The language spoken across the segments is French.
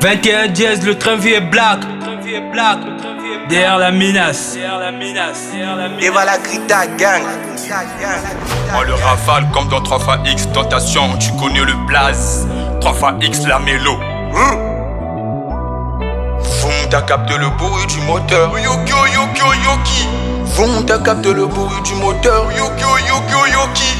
21 jazz, le train vie est black. Derrière la menace. Et voilà, Grita Gang. On le rafale comme dans 3x Tentation, tu connais le blaze. 3x la mélo. Voum, t'as capté le bruit du moteur. Yoki. Voum, t'as capté le bruit du moteur. Yoki.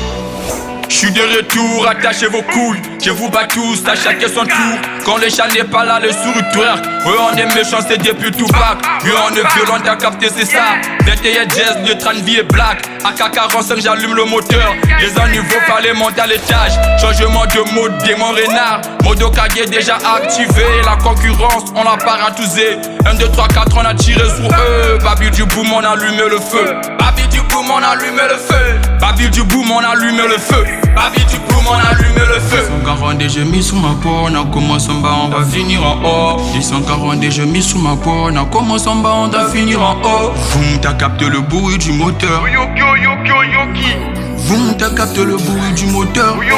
J'suis de retour, attachez vos couilles. Je vous bats tous, à chacun son tour. Quand le chat n'est pas là, le sourd twerk. Ouais, on est méchant, c'est depuis tout bac. Ouais, on est violent, t'as capté, c'est ça. 21 jazz, le train de vie est black. AK-45, j'allume le moteur. Les enniveaux, fallait monter à l'étage. Changement de mode, démon renard. Mode Okage déjà activé. La concurrence, on l'a pas ratousé. 1, 2, 3, 4, on a tiré sur eux. Babi du boom, on a allumé le feu. Babi du boom, on a allumé le feu. Babi du boom, on a allumé le feu. Babi du boom, on a allumé le feu. 140 j'ai mis sous ma peau, on a commencé en bas, on va finir en haut. 140 j'ai mis sous ma peau, on a commencé en bas, on va finir en haut. Voum, t'as capté le bruit du moteur. Yoki. Voum, t'as capté le bruit du moteur. Yoki.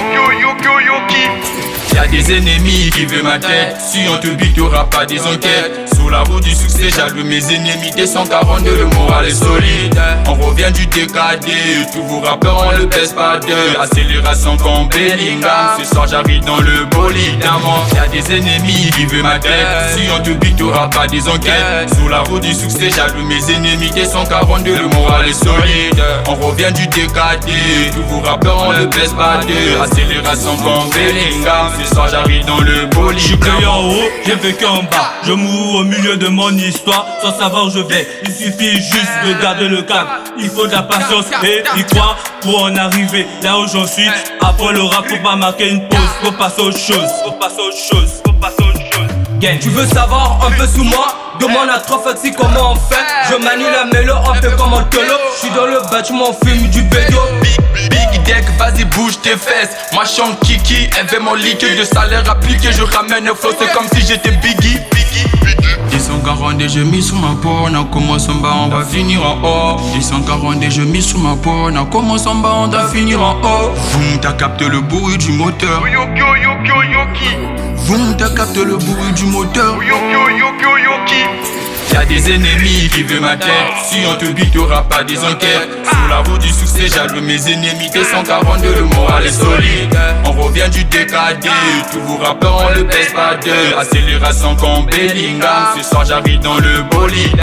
Y'a des ennemis qui veulent ma tête. Si on te bite, y'aura pas des enquêtes. Sous la route du succès, j'allume mes ennemis. Des 142, le moral est solide. On revient du décadé. Tous vos rappeurs, on le baisse pas d'eux. Accélération comme Bellingham. Ce soir, j'arrive dans le bolide. Y'a des ennemis qui veulent ma tête. Si on te bite, y'aura pas des enquêtes. Sous la route du succès, j'allume mes ennemis. Des 142, le moral est solide. On revient du décadé. Tous vos rappeurs, on le baisse pas d'eux. Accélération comme Bellingham. Ce soir j'arrive dans le bolide. J'suis créé en haut, j'ai vécu en bas. Je mourrai au milieu de mon histoire. Sans savoir où je vais, il suffit juste de garder le cap. Il faut de la patience et y croire pour en arriver là où j'en suis. Après le rap, faut pas marquer une pause. Faut passer aux choses. Gang. Tu veux savoir un peu sous moi? Demande à 3x comment on fait. Je manie la mélo, on fait comme un telo. J'suis dans le bâtiment, fume du bédo. Big deck, vas-y bouge tes fesses. Moi chante Kiki, elle veut mon liquide de salaire appliqué. Je ramène un flow, c'est comme si j'étais Biggie. 140 j'ai mis sous ma peau, on a commencé en bas, on va finir en haut. 140 j'ai mis sous ma peau, on a commencé en bas, on va finir en haut. Voum, t'as capté le bruit du moteur. Yoki. Voum, t'as capté le bruit du moteur. Yoki. Y'a des ennemis qui veulent ma tête. Si on te bite, y'aura pas des enquêtes. Sous la route du succès, j'allume mes ennemis. Des 142, le moral est solide. On revient du décadé. Tous vos rappeurs, on le baisse pas d'eux. Accélération comme Bellingham. Ce soir, j'arrive dans le bolide.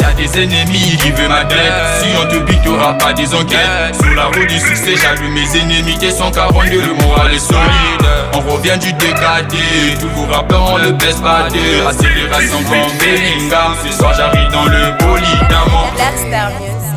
Y'a des ennemis qui veulent ma tête. Si on te bite, y'aura pas des enquêtes. Sous la route du succès, j'allume mes ennemis. Des 142, le moral est solide. On revient du décadé. Tous vos rappeurs, on le baisse pas d'eux. Accélération comme Bellingham. Ce soir j'arrive dans le bolide. That's Star Music.